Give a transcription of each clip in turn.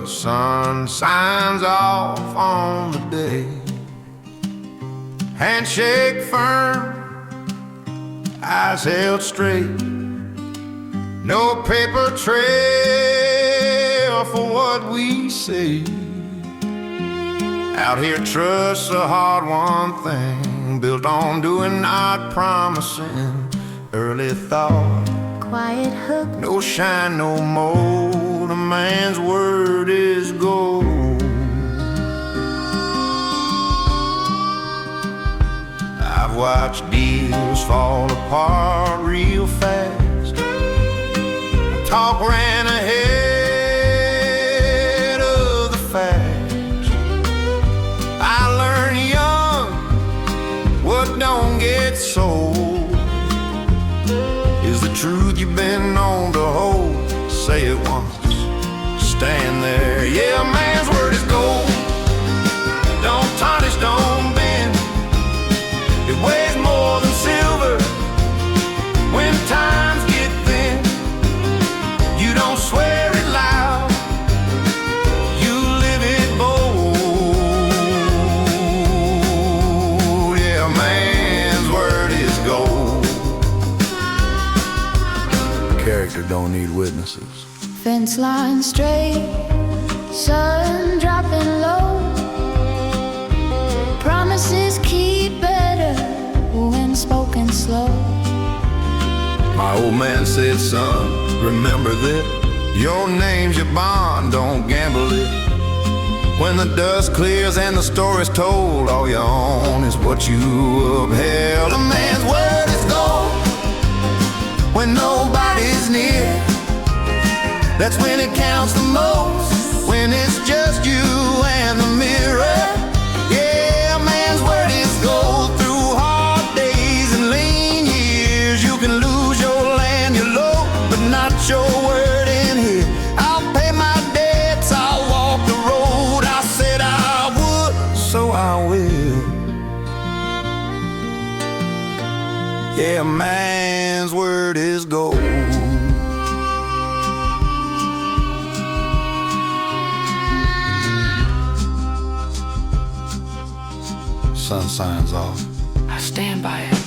the sun shines off on the day. Handshake firm, eyes held straight, no paper trail for what we say. Out here trust's a hard-won thing, built on doing, not promising. Early thought, quiet hook, no shine, no mold. A man's word is gold. I've watched deals fall apart real fast. Talk ran ahead of the facts. I learned young what don't get sold is the truth you've been known to hold. Say it once, stand there. Yeah, a man's word is gold. Don't tarnish, don't bend. It weighs more than silver when times get thin. You don't swear it loud, you live it bold. Yeah, a man's word is gold. Character don't need witnesses. fence line straight, sun dropping low. Promises keep better when spoken slow. My old man said, son, remember this. Your name's your bond, don't gamble it. When the dust clears and the story's told, all you own is what you upheld. A man's word is gold when nobody's near. That's when it counts the most, when it's just you and the mirror. Yeah, a man's word is gold through hard days and lean years. You can lose your land, your low, but not your word in here. I'll pay my debts, I'll walk the road I said I would, so I will. Yeah, a man's word is gold. Sun signs off, I stand by it.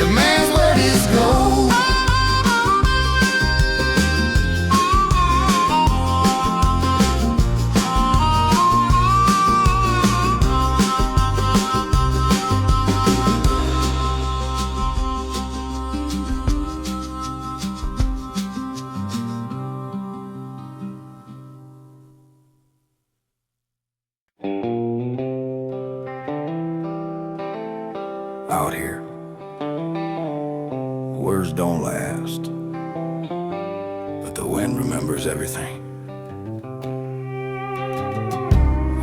your man's word is gold. Out here, words don't last, but the wind remembers everything.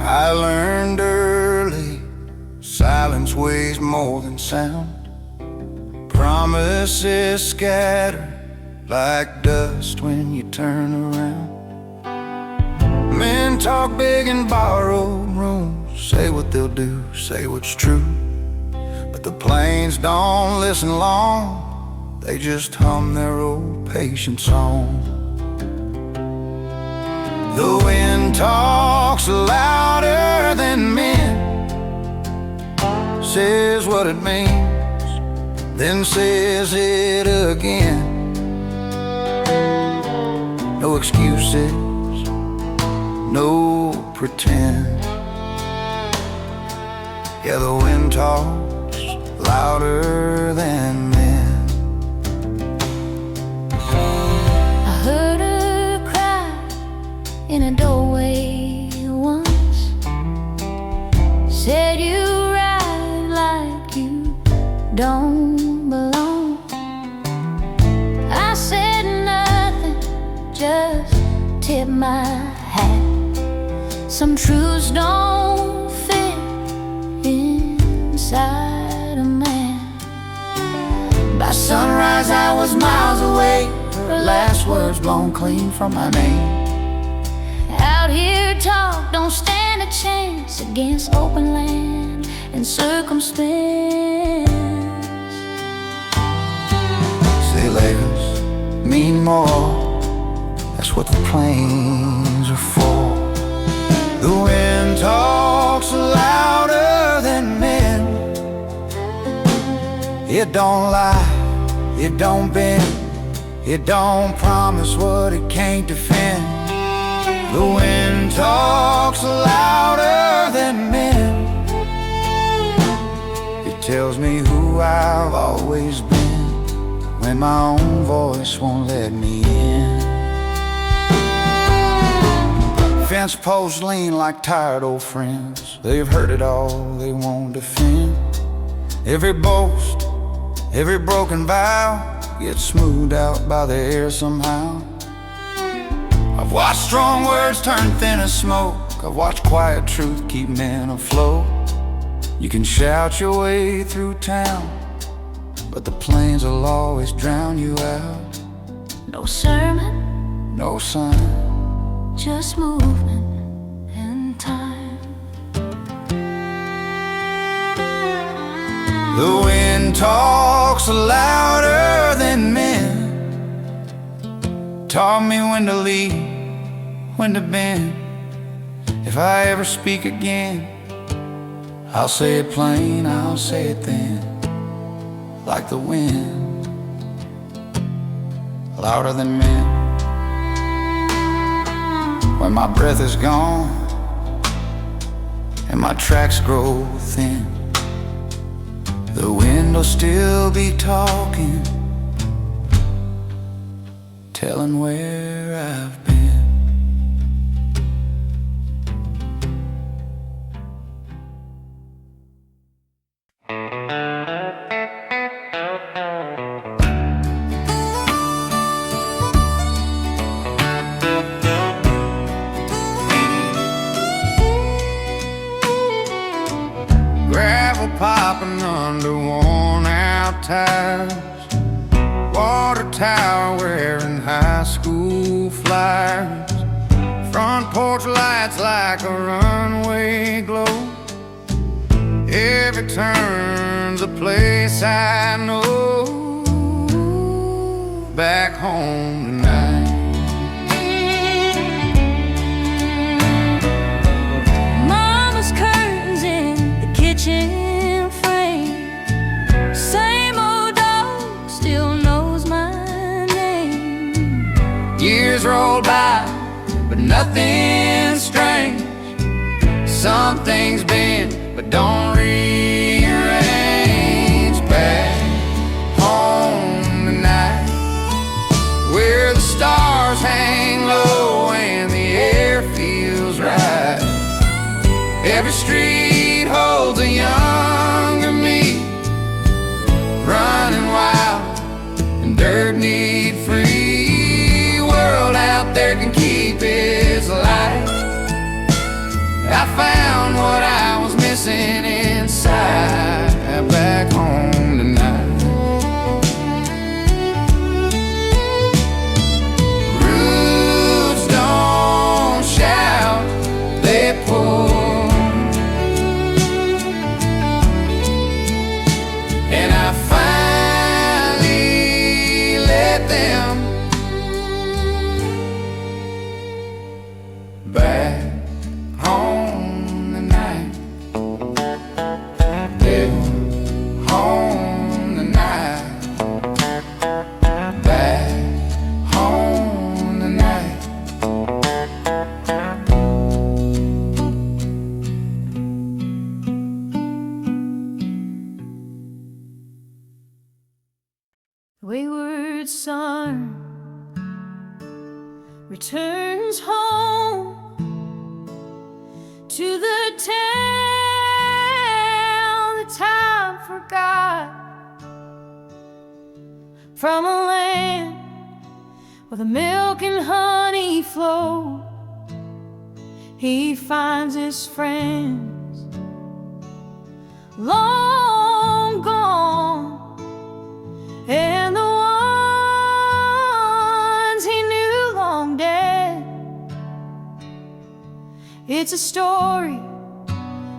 I learned early, silence weighs more than sound. Promises scatter like dust when you turn around. Men talk big in borrowed rooms, say what they'll do, say what's true. But the planes don't listen long, they just hum their old patient song. The wind talks louder than men, says what it means, then says it again. No excuses, no pretend. Yeah, the wind talks louder than men. I heard her cry in a doorway once. Said you ride like you don't belong. I said nothing, just tip my hat. Some truths don't fit inside a man. Sunrise, I was miles away, her last words blown clean from my name. Out here talk don't stand a chance against open land and circumstance. Say Lakers mean more, that's what the plains are for. The wind talks louder than men. It don't lie, it don't bend, it don't promise what it can't defend. The wind talks louder than men. It tells me who I've always been when my own voice won't let me in. Fence posts lean like tired old friends. They've heard it all, they won't defend. Every boast, every broken vow gets smoothed out by the air somehow. I've watched strong words turn thin as smoke. I've watched quiet truth keep men afloat. You can shout your way through town, but the plains will always drown you out. No sermon, No sign, just movement and time. the wind talks louder than men. Taught me when to lead, when to bend. If I ever speak again, I'll say it plain, I'll say it thin, like the wind, louder than men. When my breath is gone and my tracks grow thin, the wind will still be talking, telling where I've been. Gravel popping under worn out tires, water tower wearing high school flyers, front porch lights like a runway glow. Every turn's a place I know. Back home tonight, Mama's curtains in the kitchen frame. Same old dog still knows my name. years roll by, but nothing strange. Some things bend, but don't rearrange. Back home tonight, where the stars hang low and the air feels right. Every street holds a younger me, running wild and dirt need free. World out there can keep its light. I found what I was missing inside. Back home tonight, roots don't shout, they pull, and I finally let them back home tonight. Yeah, home tonight. Back home tonight. Wayward son returns home to the town that time forgot, from a land where the milk and honey flow. He finds his friends long gone and It's a story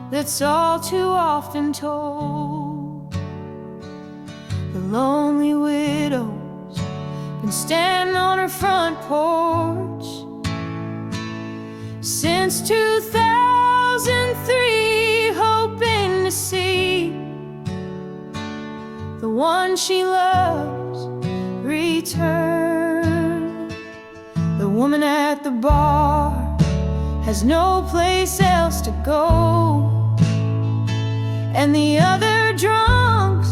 that's all too often told. The lonely widow's been standing on her front porch since 2003, hoping to see the one she loves return. The woman at the bar has no place else to go, and the other drunks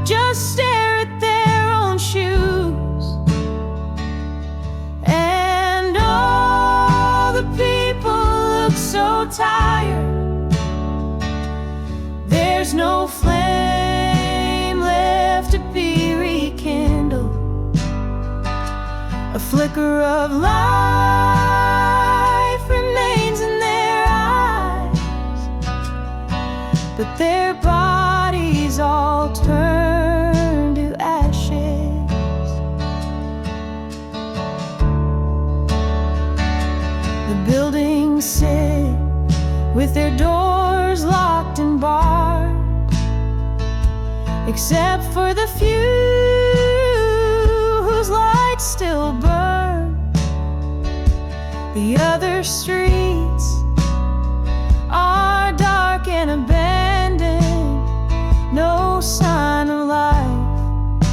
just stare at their own shoes. And all the people look so tired. There's no flame left to be rekindled. A flicker of life remains in their eyes, but their bodies all turn to ashes. The buildings sit with their doors locked and barred, except for the few whose lights still burn. The other streets are dark and abandoned. No sign of life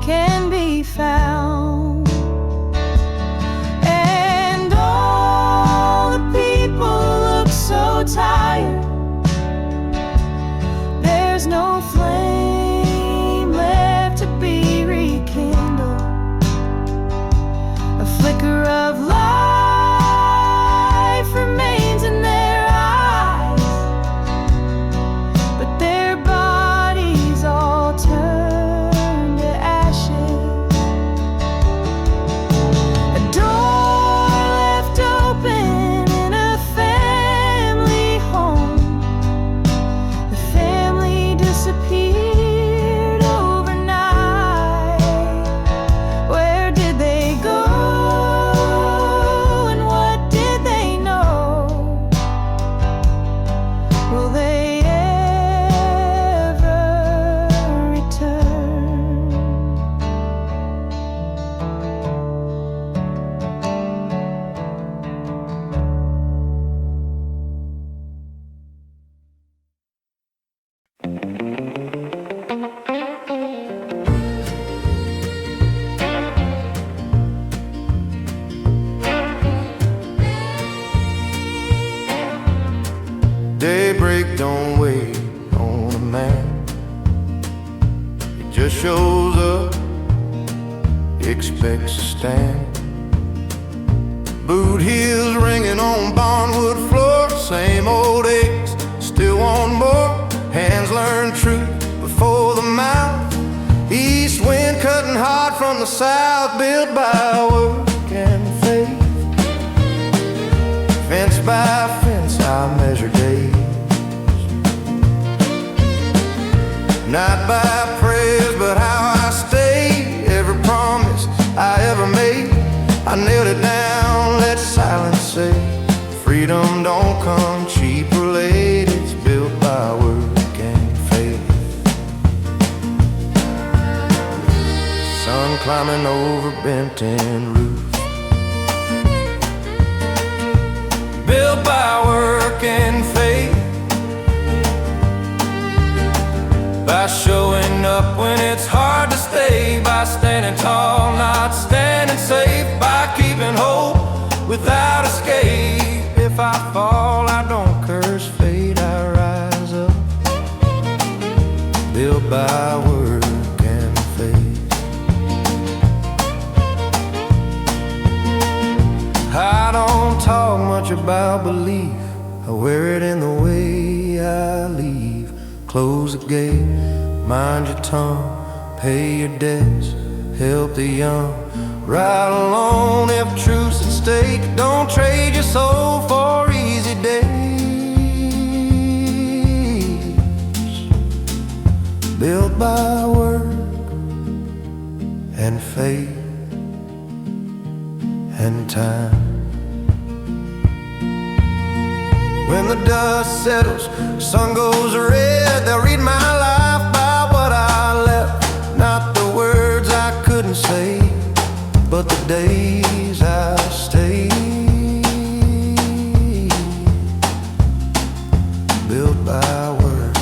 can be found. And all the people look so tired. There's no flame left to be rekindled. A flicker of life remains in their eyes, but their bodies all turn to ashes. A door left open in a family home. The family disappeared overnight. Where did they go? And what did they know? Will they ever return? Daybreak don't wait on a man. He just shows up, expects to stand. Boot heels ringing on barnwood floor. Same old aches, still want more. Hands learn truth before the mouth. East wind cutting hard from the south. Built by work and faith. Fence by fence I measure days. Not by prayers, but how I stay. Every promise I ever made, I nailed it down, let silence say. Freedom don't come cheap or late. It's built by work and faith. Sun climbing over bent tin roof. Built by work and faith. By showing up when it's hard to stay. By standing tall, not standing safe. By keeping hope without escape. If I fall, I don't curse fate, I rise up. Built by work and faith. I don't talk much about belief. I wear it in the way I leave. Close the gate, mind your tongue, pay your debts, help the young. Ride alone if truth's at stake. Don't trade your soul for easy days. Built by work and faith and time. When the dust settles, sun goes red, they'll read my life by what I left. Not the words I couldn't say, but the days I stayed. Built by work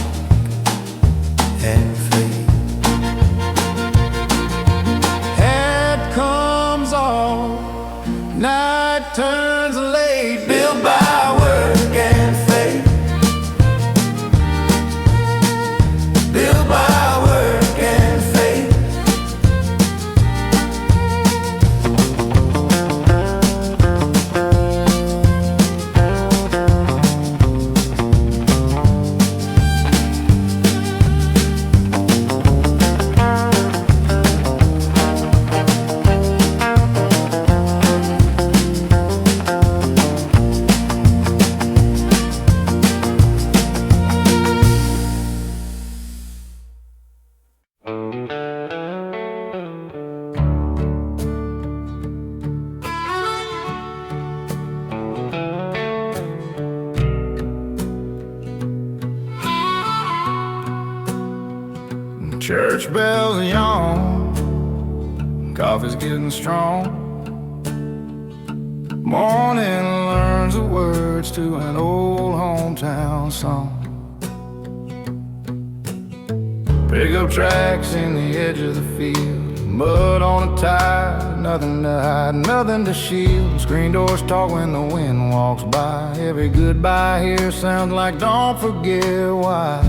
and fate. Head comes off, night turns late. Built by work and fate. Built by work and fate. Church bells yawn, coffee's getting strong. Morning learns the words to an old hometown song. Pickup tracks in the edge of the field, mud on a tire, nothing to hide, nothing to shield. Screen doors talk when the wind walks by. Every goodbye here sounds like don't forget why.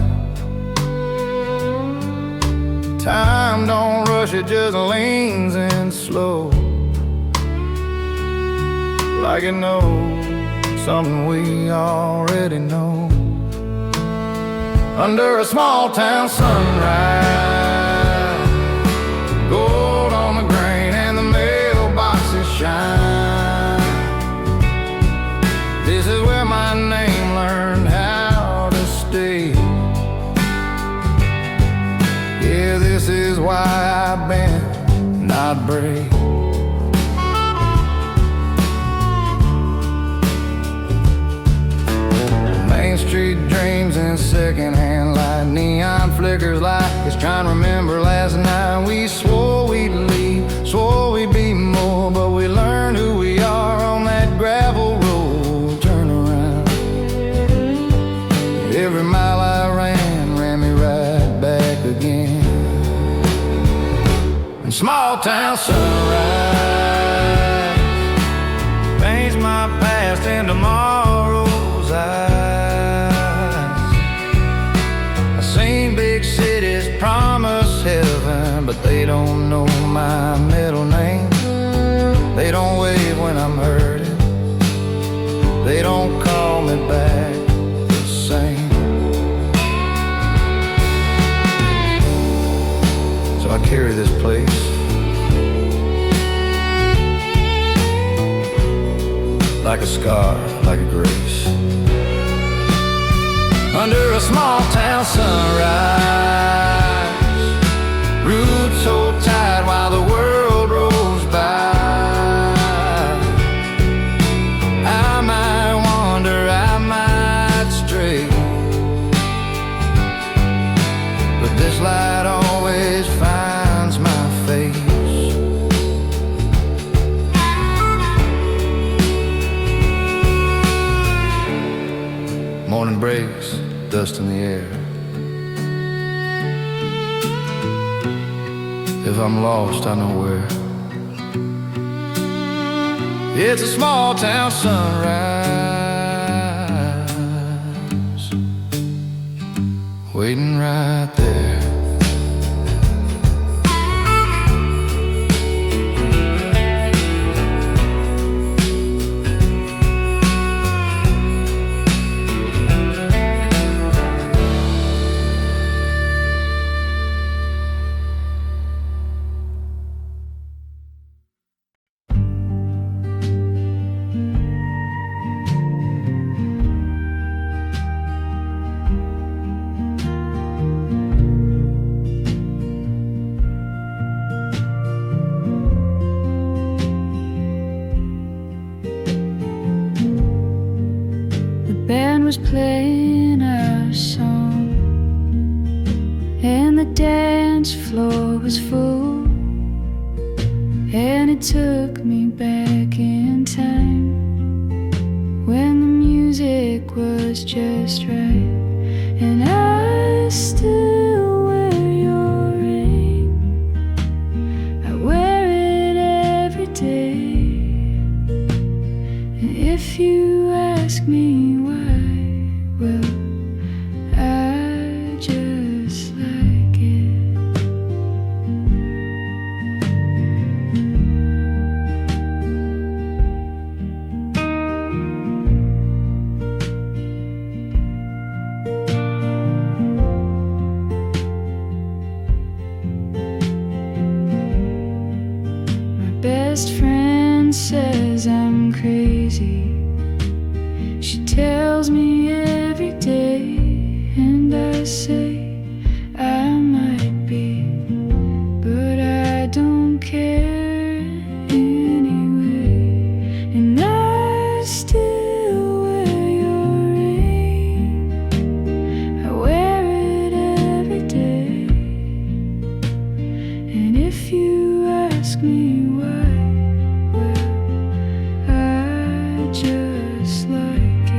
Time don't rush, it just leans in slow, like it knows something we already know. Under a small town sunrise, gold on the grain and the mailboxes shine. This is where my name learned how to stay. Yeah, this is why I bend, not break. Main Street dreams in secondhand light, neon flickers like it's trying to remember last night. We swore we'd leave, swore we'd be more, but we learned who we are on that gravel road. Turn around. Every mile I ran me right back again. And small town sunrise paints my past in tomorrow's eyes. I've seen big cities promise heaven, but they don't know my middle name. They don't wave when I'm hurting, they don't call me back the same. So I carry this place like a scar, like a grace. Under a small town sunrise, roots hold tight while the world rolls by. I might wander, I might stray, but this light always finds my face. Morning breaks, dust in the air. If I'm lost, I know where. It's a small town sunrise, waiting right there. was playing our song, and the dance floor was full, and it took me back in time when the music was just right. And I still wear your ring, I wear it every day. And if you ask me why, well, I just like it. Best friend says I'm crazy. She tells me every day, and I say I might be, but I don't care anyway. And I still wear your ring, I wear it every day. And if you ask me why, just like it.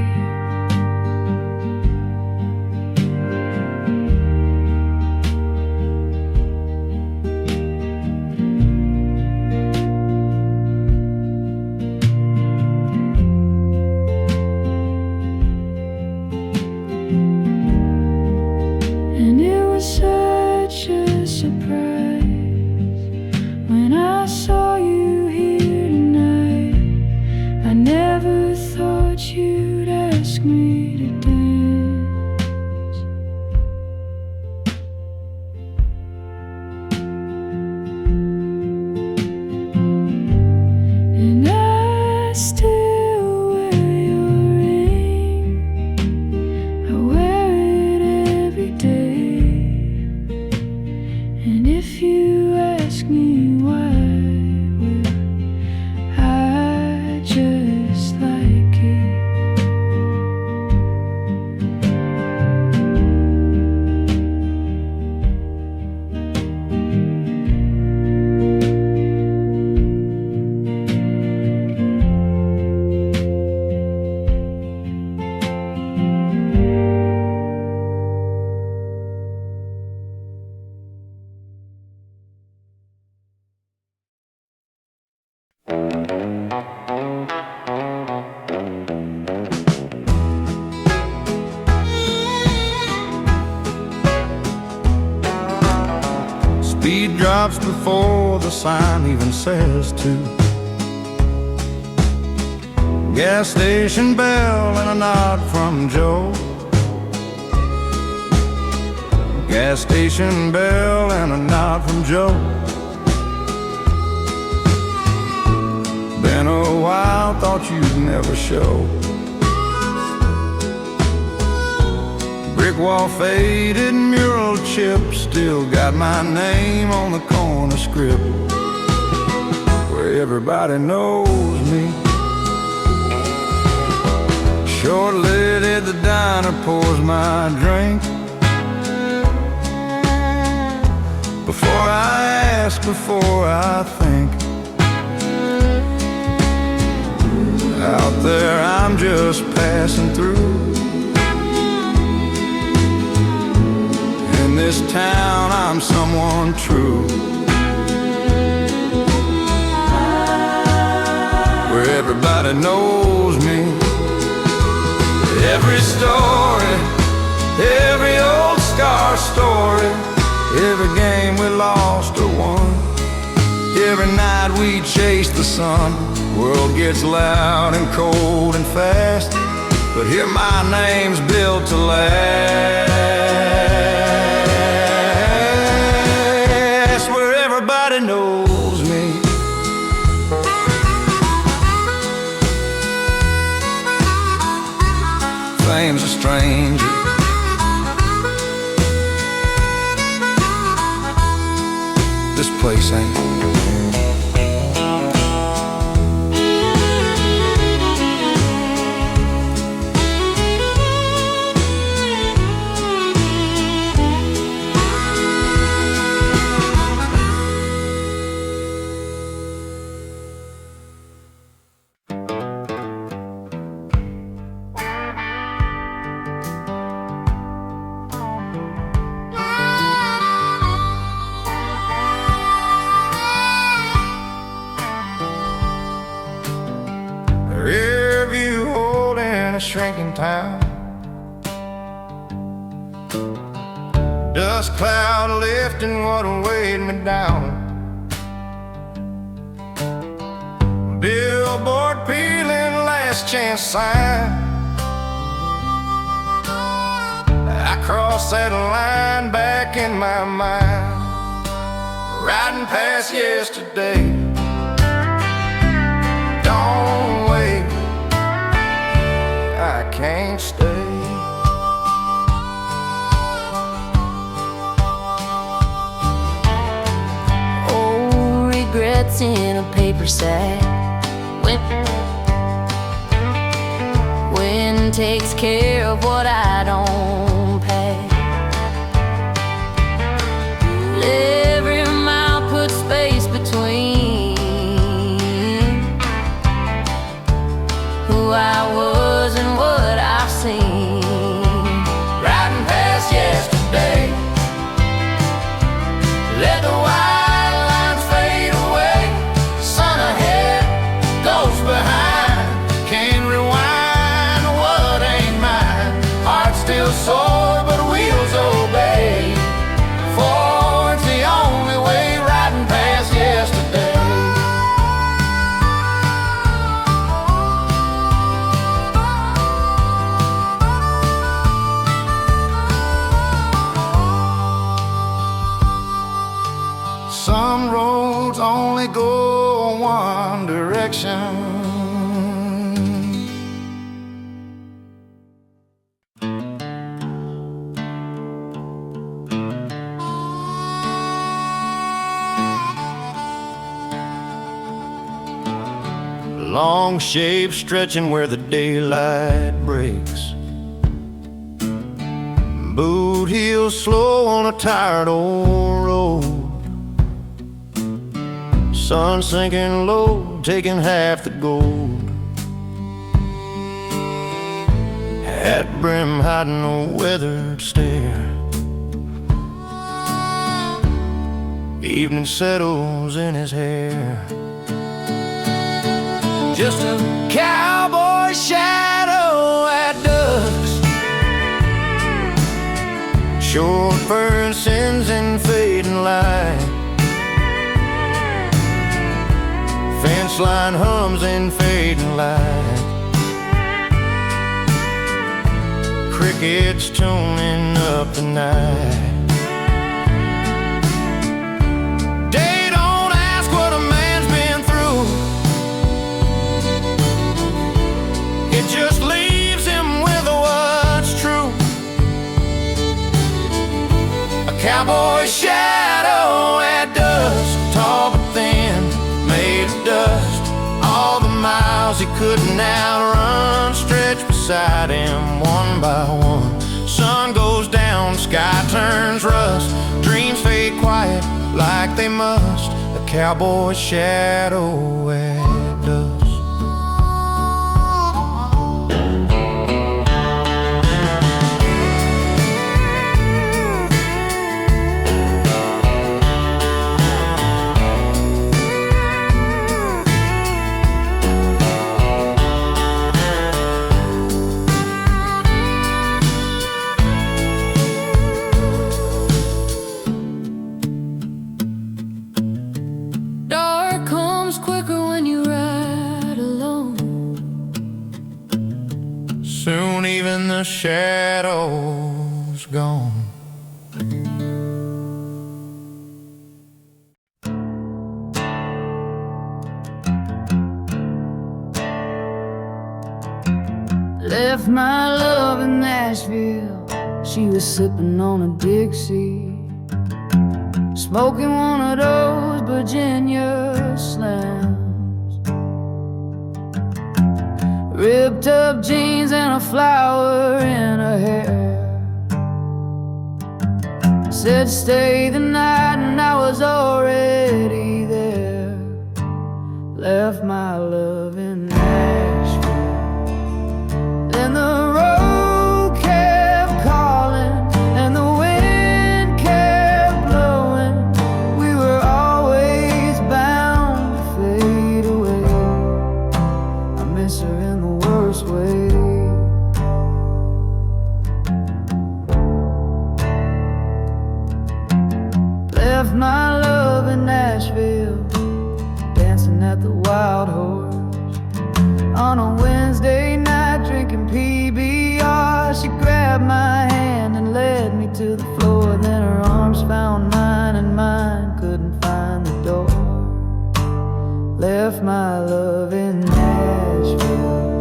And it was such a surprise when I saw you here tonight. I never thought you'd ask me to dance. And I still wear your ring, I wear it every day. And if you ask me why, well, I just like it. Speed drops before the sign even says to. Gas station bell and a nod from Joe. Gas station bell and a nod from Joe. Been a while, thought you'd never show. Brick wall faded, mural chips, still got my name on the corner script, where everybody knows me. Short lady at the diner pours my drink. Before I ask, before I think, out there I'm just passing through. In this town I'm someone true, where everybody knows me. Every story, every old scar story, every game we lost or won, every night we chase the sun. World gets loud and cold and fast, but here my name's built to last, where everybody knows me. Fame's a stranger, this place ain't. shrinking town. Dust cloud lifting what weighed me down. Billboard peeling, last chance sign. I crossed that line back in my mind, riding past yesterday. Don't wait, I can't stay. Oh, regrets in a paper sack. Wind takes care of what I don't pay. Every mile puts space between who I was and what I've seen. Riding past yesterday, let the white lines fade away. Sun ahead, ghost behind, can't rewind what ain't mine. Heart still sore, but wheels obey. Forward's the only way, riding past yesterday. Some roads only go one direction. Long shape stretching where the daylight breaks. Boot heels slow on a tired old road. Sun sinking low, taking half the gold. Hat brim hiding a weathered stare. Evening settles in his hair. Just a cowboy shadow at dusk. Short fern sins in fading light. Fence line hums in fading light. Crickets tuning up the night. Day don't ask what a man's been through. It just leaves him with what's true. A cowboy shadow at dusk, tall but thin, made of dust. All the miles he couldn't outrun stretch beside him one by one. Sun goes down, sky turns rust. Dreams fade quiet like they must. A cowboy shadow at dusk. Dark comes quicker when you ride alone. Soon even the shadow's gone. Left my love in Nashville. She was sipping on a Dixie, smoking one of those Virginia slams. Ripped up jeans and a flower in her hair. Said stay the night and I was already there. Left my love in Nashville. Then the road kept calling and the wind kept blowing. We were always bound to fade away. I miss her in the worst way. left my love in Nashville.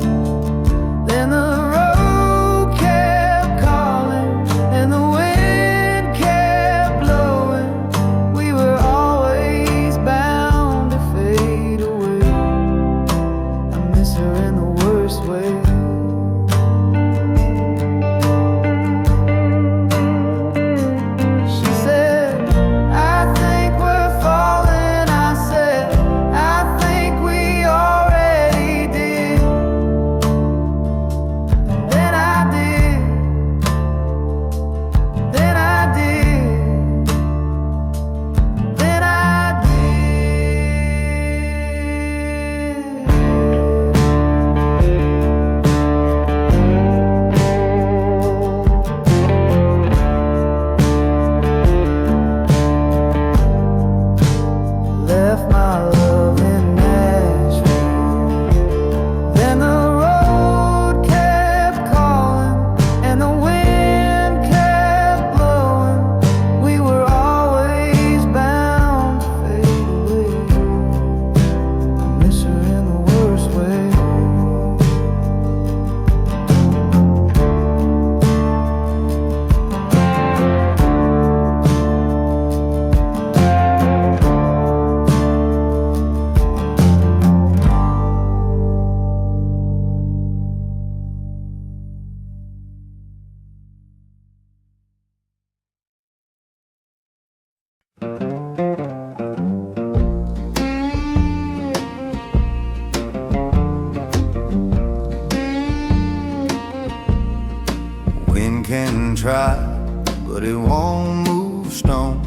Then the road kept calling and the wind kept blowing. We were always bound to fade away. I miss her in the worst way. She said, I think we're falling. I said, I think we already did. Then I did. Then I did. Then I left my love in Nashville. Then the road kept calling and the wind kept blowing. We were always bound to fade away. I miss her in the worst way. Wind can try, but it won't move stone.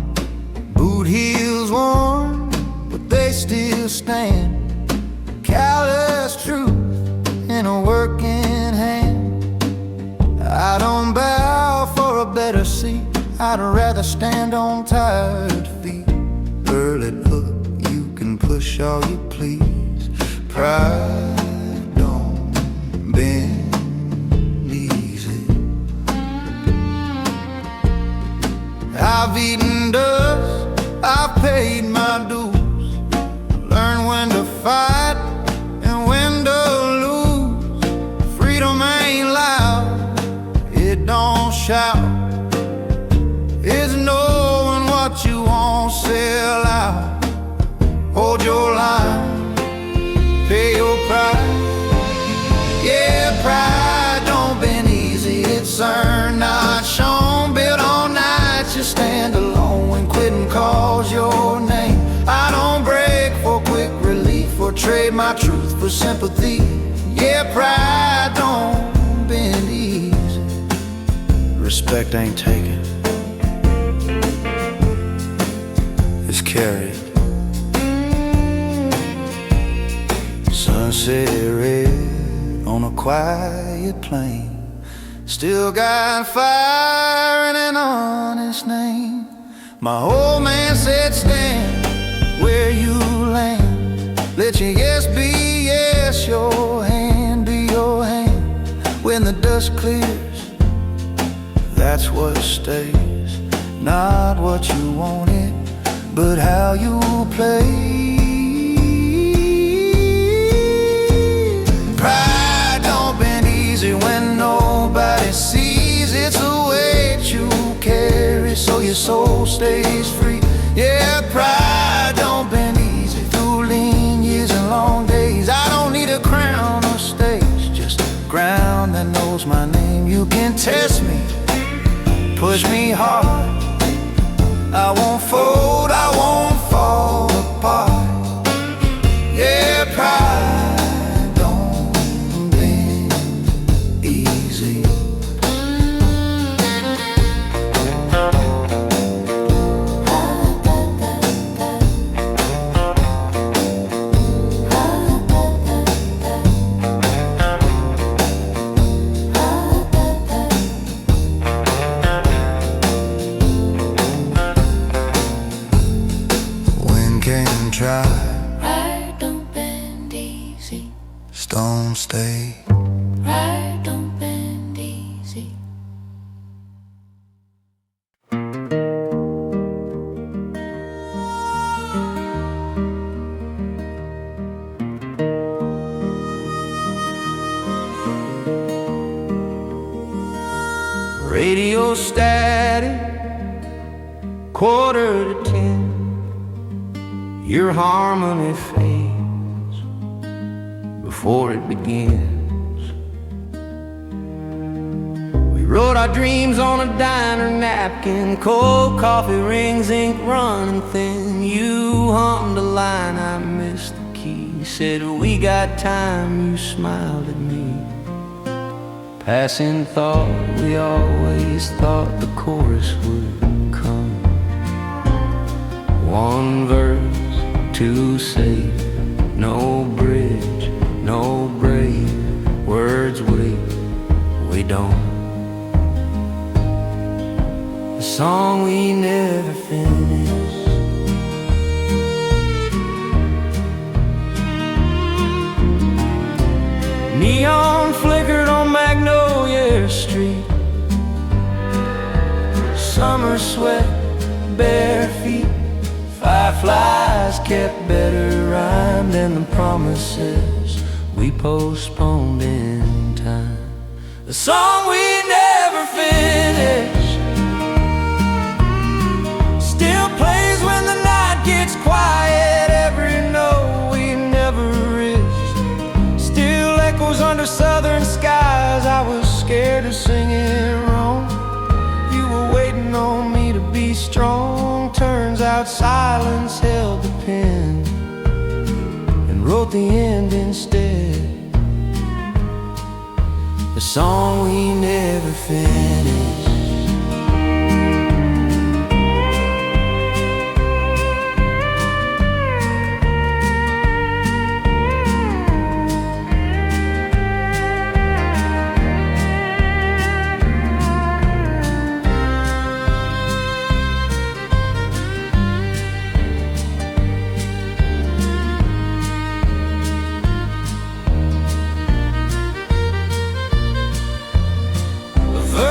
Boot heels worn, but they still stand. Callous truth in a working hand. I don't bow for a better seat. I'd rather stand on tired feet. Early hook, you can push all you please. Pride don't bend easy. I've eaten dust, I've paid my dues. Learn when to fight and when to lose. Freedom ain't loud, it don't shout. It's knowing what you won't sell out. Hold your line, pay your price. Yeah, pride don't bend easy. It's earned, not shown. Built all night, you stand alone when quitting calls your name. I don't break for quick relief or trade my truth for sympathy. Yeah, pride don't bend easy. Respect ain't taken, it's carried. Sunset red on a quiet plain. Still got fire and an honest name. My old man said stand where you land. Let your yes be yes, your hand be your hand. When the dust clears, that's what stays. Not what you wanted, but how you play. Pride don't bend easy when nobody sees. It's a weight you carry so your soul stays free. Yeah, pride don't bend easy through lean years and long days. I don't need a crown or stage, just a ground that knows my name. You can test me, push me hard. I won't fold, I won't fall apart. Yeah, pride don't bend easy. Try. Pride don't bend easy. Stone stay. Pride don't bend easy. static, 9:45. Your harmony fades before it begins. We wrote our dreams on a diner napkin, cold coffee rings, ink running thin. You hummed a line, I missed the key. Said we got time, you smiled at me. Passing thought, we always thought the chorus would come. One verse, too safe, no bridge, no brave. Words wait, we don't. The song we never finished. Neon flickered on Magnolia Street. Summer sweat, bare feet. Fireflies kept better rhyme than the promises we postponed in time. The song we never finished still plays when the night gets quiet. Every note we never risked still echoes under southern skies. I was scared of singing wrong. You were waiting on me to be strong. Turns out silence held the pen and wrote the end instead. The song we never finished.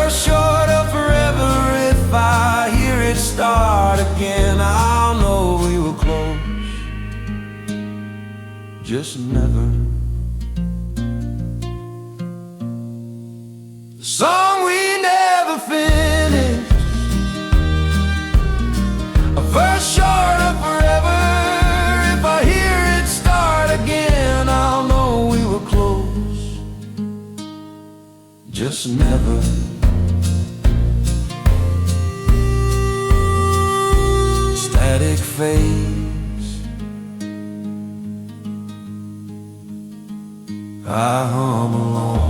Short of forever, if I hear it start again, I'll know we were close, just never. The song we never finished, a verse short of forever. If I hear it start again, I'll know we were close, just never. Static fades, I hum along.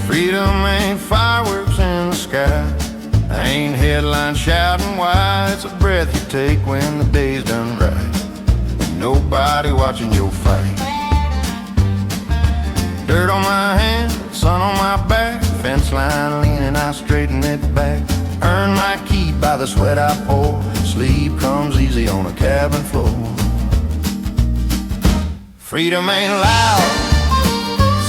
Freedom ain't fireworks in the sky, ain't headlines shouting why. It's a breath you take when the day's done right. Nobody watching your fight. Dirt on my hands, sun on my back, fence line leaning, I straighten it back. Earn my keep by the sweat I pour. Sleep comes easy on a cabin floor. Freedom ain't loud,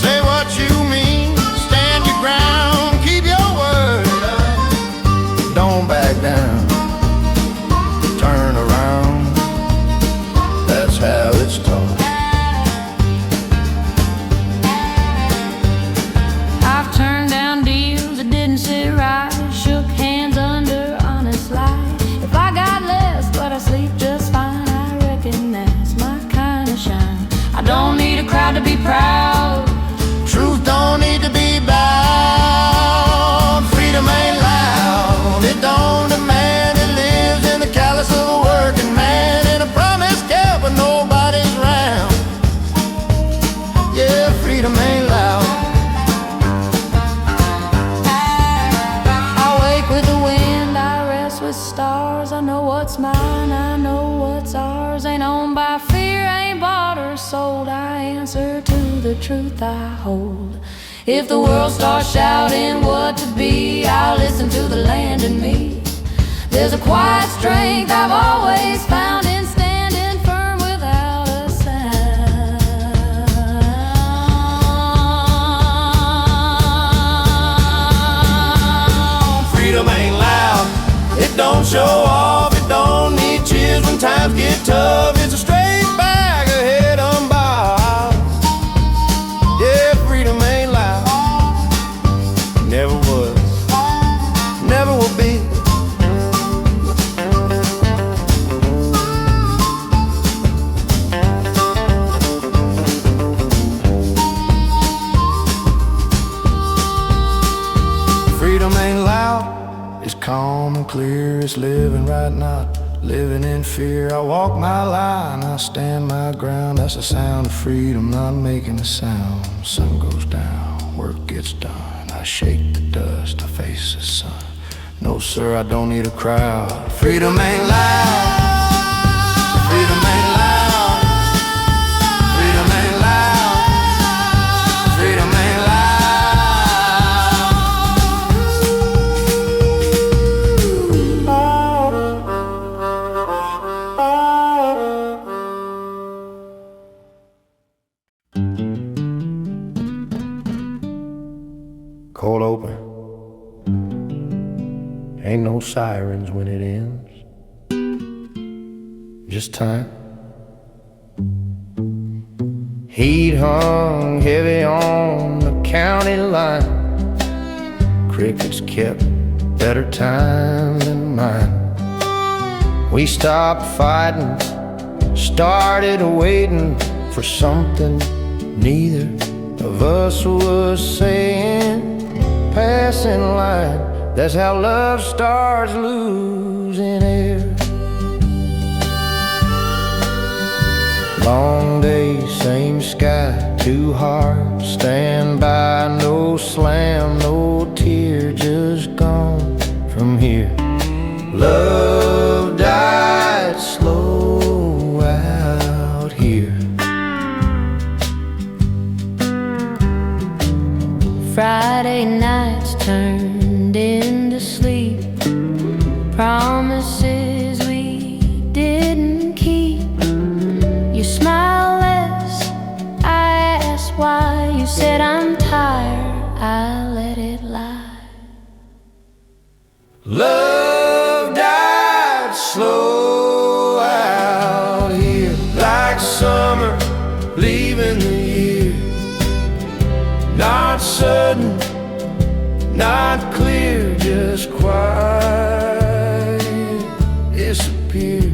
say what you mean. Stand your ground, keep your word up. Don't back down, turn around. That's how it's taught. I've turned down deals that didn't sit right, shook hands under honest light. If I got less, but I sleep just fine, I reckon that's my kind of shine. I don't need a crowd to be proud. Truth don't need to be bound. Freedom ain't loud, it don't demand. It lives in the callous of a working man, in a promise kept when nobody's round. Yeah, freedom ain't loud. I wake with the wind, I rest with stars. I know what's mine, I know what's ours. Ain't owned by fear, ain't bought or sold. I answer to the truth I hold. If the world starts shouting what to be, I'll listen to the land in me. There's a quiet strength I've always found in standing firm without a sound. It don't show off, it don't need cheers when times get tough. It's a straight bag of head unbossed. Yeah, freedom ain't loud. Never was, never will be. Freedom ain't loud, it's calm and clear. It's living right, not living in fear. I walk my line, I stand my ground. That's the sound of freedom, not making a sound. Sun goes down, work gets done. I shake the dust, I face the sun. No sir, I don't need a crowd. Freedom ain't loud. Freedom ain't loud. Freedom ain't loud. Freedom ain't loud. Cold open. Ain't no sirens when it ends. Just time. Heat hung heavy on the county line. Crickets kept better time than mine. We stopped fighting, started waiting for something neither of us was saying. Passing line, that's how love starts losing air. Long day, same sky, two hearts stand by. No slam, no tear, just gone from here. Love died slow out here. Friday nights turned into sleep. Promises we didn't keep. You smile less, I asked why. You said I'm tired, I let it lie. Love died slow out here, like summer leaving the year. Not sudden, not clear, just quiet, disappear.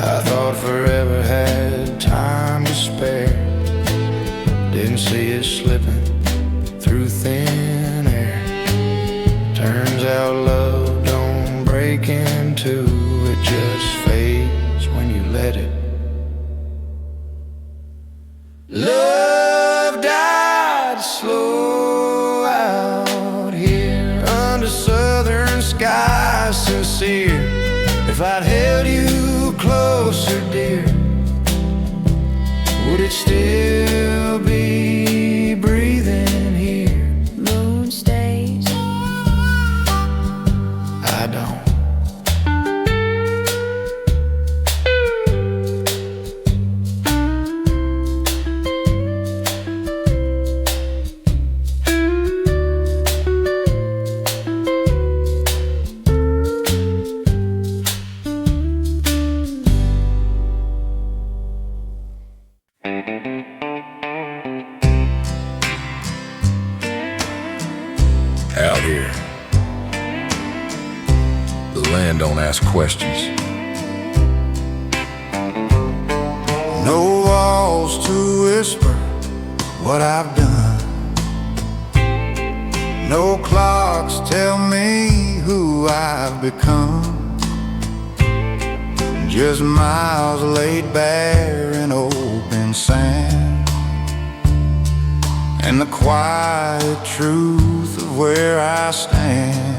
I thought forever had time to spare. Didn't see it slipping through thin air. Turns out love don't break in two, it just fades when you let it. Love died slow out here under southern skies sincere. If I'd held you closer, dear, would it still be breathing here? Moon stays, I don't. Out here, the land don't ask questions. No walls to whisper what I've done. No clocks tell me who I've become. Just miles laid bare in open sand, and the quiet truth of where I stand.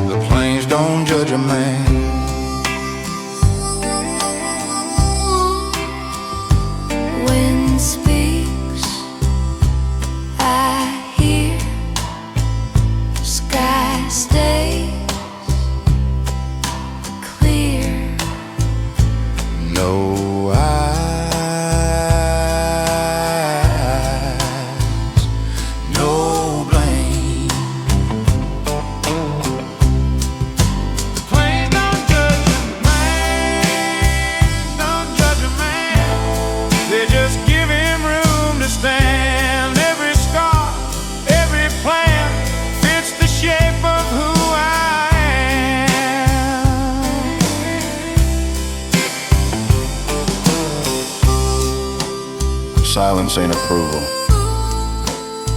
The plains don't judge a man. wind speaks, I hear silence ain't approval,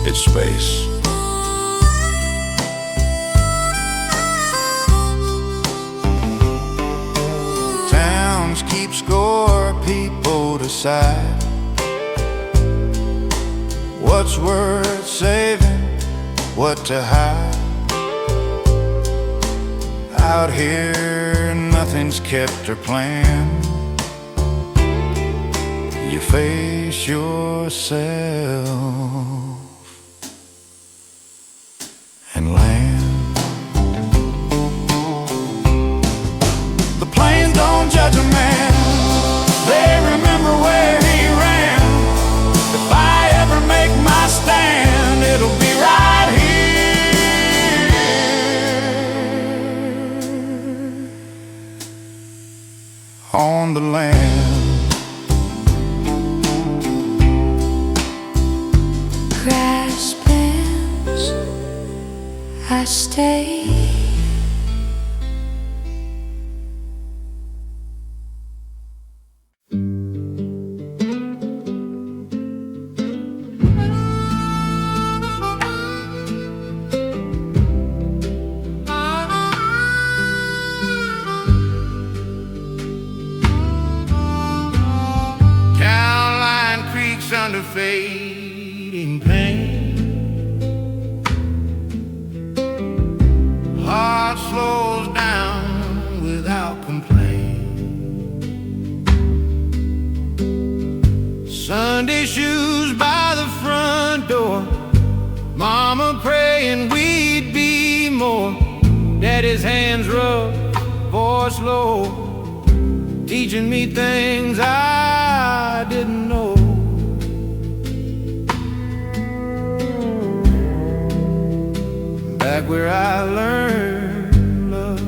it's space. Towns keep score, people decide what's worth saving, what to hide. Out here, nothing's kept or planned. You face yourself and land. The plains don't judge a man, they remember where he ran. If I ever make my stand, it'll be right here on the land. Grass bends, I stay. Under fading pain, heart slows down without complaint. Sunday shoes by the front door, mama praying we'd be more. Daddy's hands rough, voice low, teaching me things I didn't know. Back where I learned love.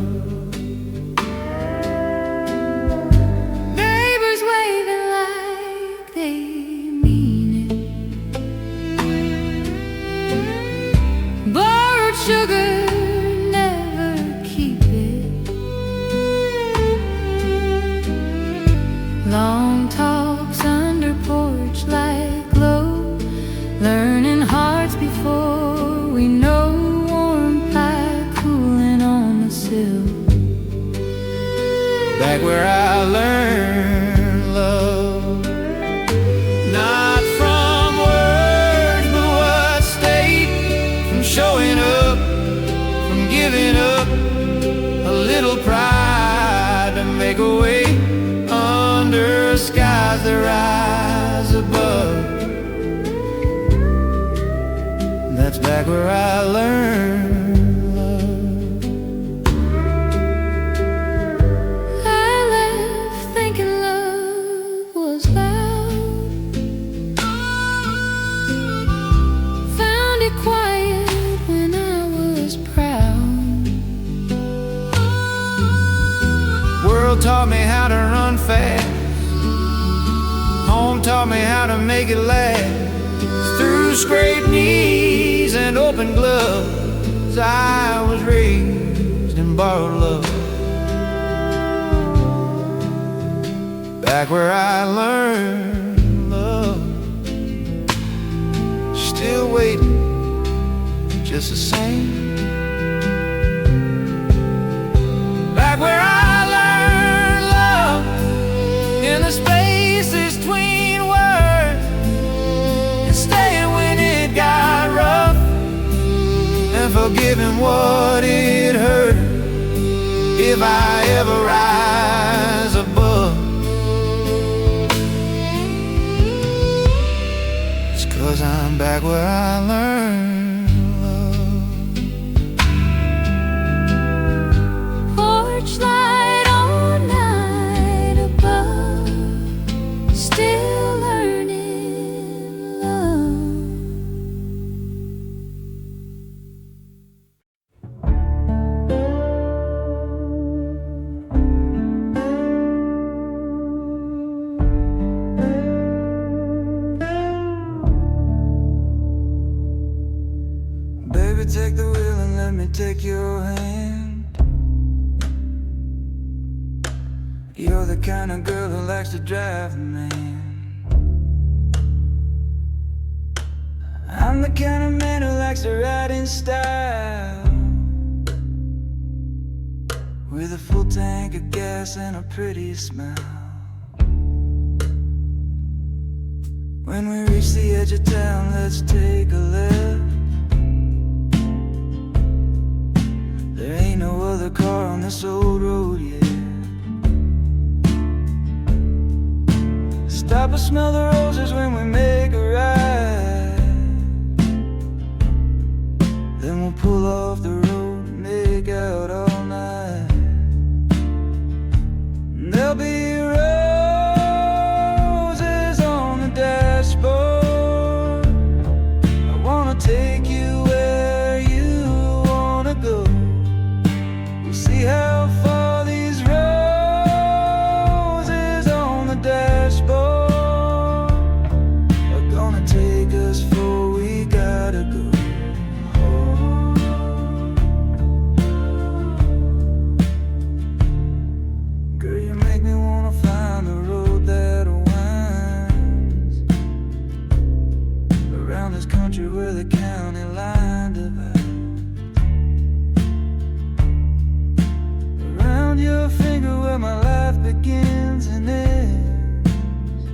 Neighbors waving like they mean it. Borrowed sugar, never keep it. Long talks under porch light glow, learning hearts before we know. Back where I learned love, not from words but what stayed, from showing up, from giving up a little pride to make a way under skies that rise above. That's back where I learned. Taught me how to run fast, home taught me how to make it last. Through scraped knees and open gloves, I was raised in borrowed love. Back where I learned love, still waiting just the same. Back where I in the spaces between words, and staying when it got rough, and forgiving what it hurt. If I ever rise above, it's 'cause I'm back where I learned love. Porch light all night above, still learning love. Baby, take the wheel and let me take your hand. You're the kind of girl who likes to drive the man. I'm the kind of man who likes to ride in style, with a full tank of gas and a pretty smile. When we reach the edge of town, let's take a left. There ain't no other car on this old road yet. Stop and smell the roses when we make a ride. Then we'll pull off the road and make out all night. And there'll be roses on the dashboard. I wanna take you where you wanna go. We'll see how far these roses on the dashboard are gonna take us before we gotta go. Girl, you make me wanna find the road that winds around this country where the county line divides. Around your finger where my life begins and ends.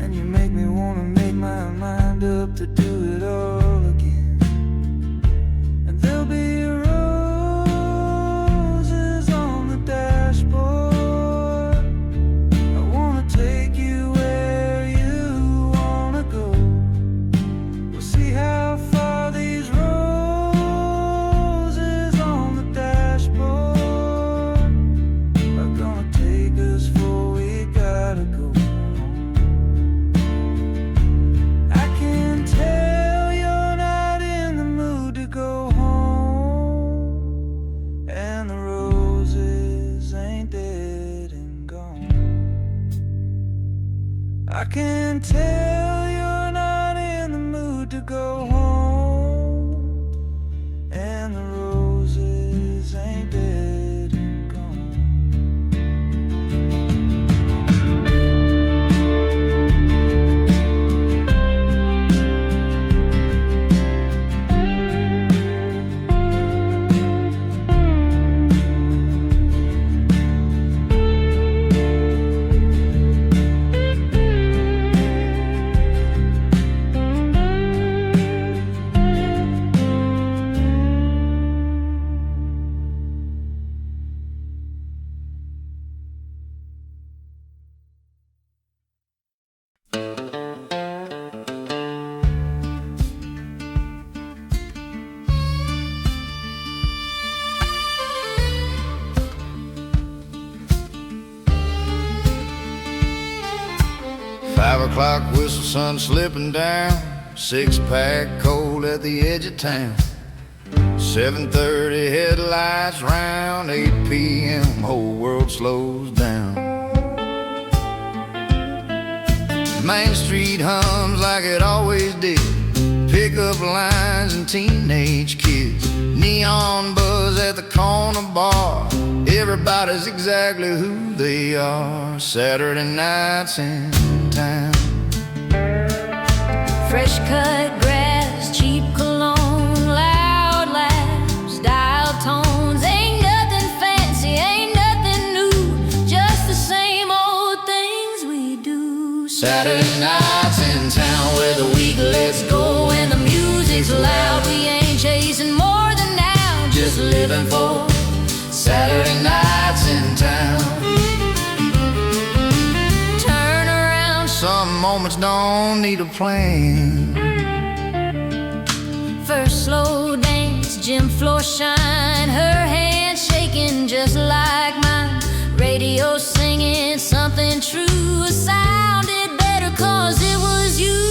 And you make me wanna make my mind up to do it all again. And there'll be roses on the dashboard. I wanna take you where you wanna go. We'll see how far these roses on the dashboard are gonna take us before we gotta go. I can tell you're not in the mood to go home, and the roses ain't dead and gone. I can tell you're not in the mood to go home, and the roses ain't dead and gone. 5 o'clock whistle, sun slipping down. 6-pack cold at the edge of town. 7:30 headlights round. 8 p.m. whole world slows down. Main Street hums like it always did. Pickup lines and teenage kids. Neon buzz at the corner bar. Everybody's exactly who they are. Saturday nights in town. Fresh cut grass, cheap cologne, loud laughs, dial tones. Ain't nothing fancy, ain't nothing new, just the same old things we do. Saturday nights in town where the week lets go And the music's loud, we ain't chasing more than now, just living for Saturday nights in town. turn around. Some moments don't need a plan. First slow dance, gym floor shine, her hand shaking just like mine. Radio singing something true, sounded better 'cause it was you.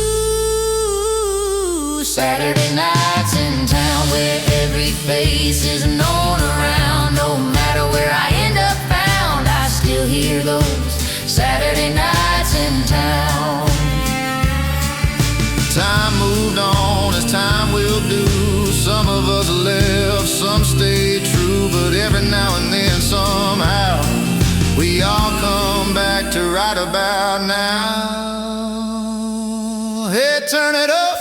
Saturday nights in town where every face is known around. No matter where I end up found, I still hear those Saturday nights in town. Time moved on as time will do. Some of us left, some stayed true, but every now and then somehow we all come back to right about now. Hey, turn it up.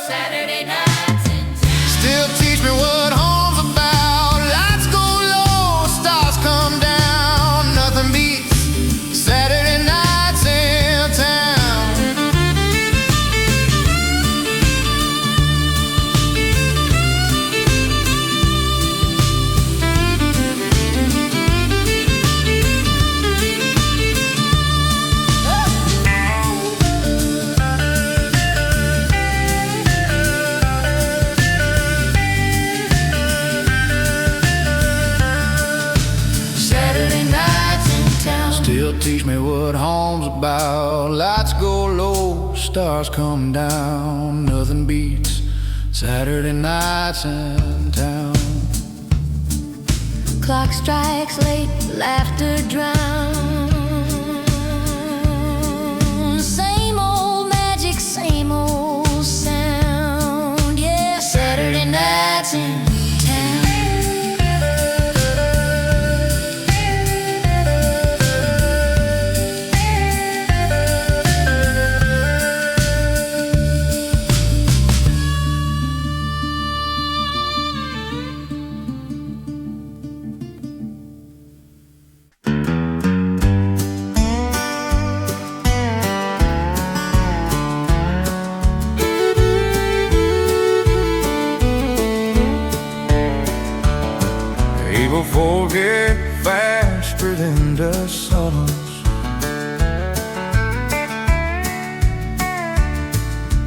teach me what home's about. Lights go low, stars come down. Nothing beats Saturday nights in town. Clock strikes late, laughter drowns. Same old magic, same old sound. Yeah, Saturday nights in town. People forget faster than dust settles.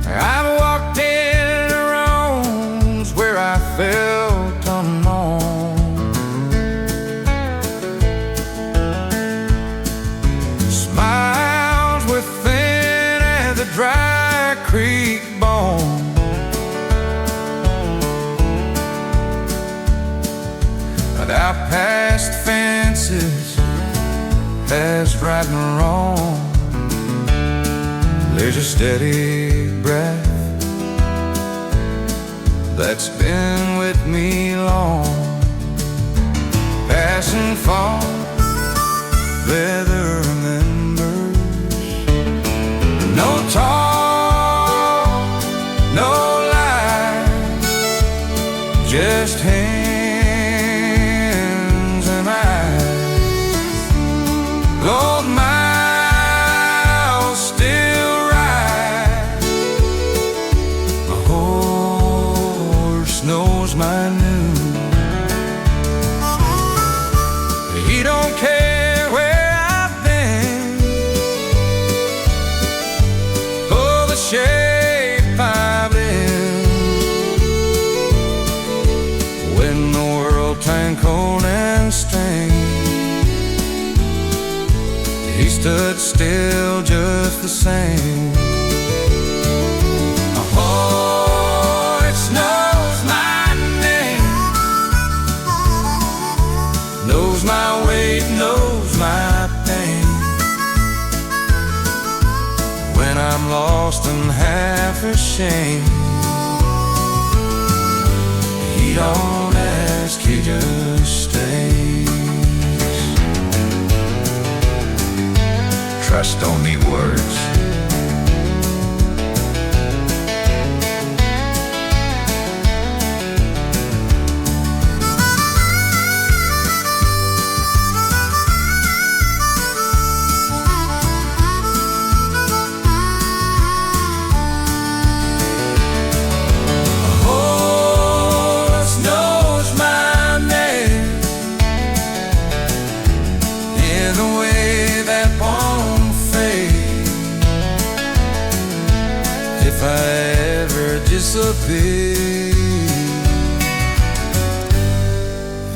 I've walked in rooms where I felt unknown. Smiles were thin as the dry creek bone. But out past fences, past right and wrong, there's a steady breath that's been with me long. Passing fall, weather remembers. No talk, no lie, just hands and eyes. Gold miles still ride. My horse knows my noon. He don't care where I've been or the shape I've been. When the world turned cold and strange, he stood still just the same. My horse knows my name, knows my weight, knows my pain. When I'm lost and half ashamed, he don't ask, he just stays. Trust only words. If I ever disappear,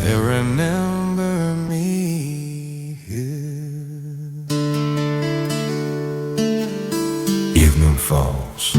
they'll remember me here. Evening falls.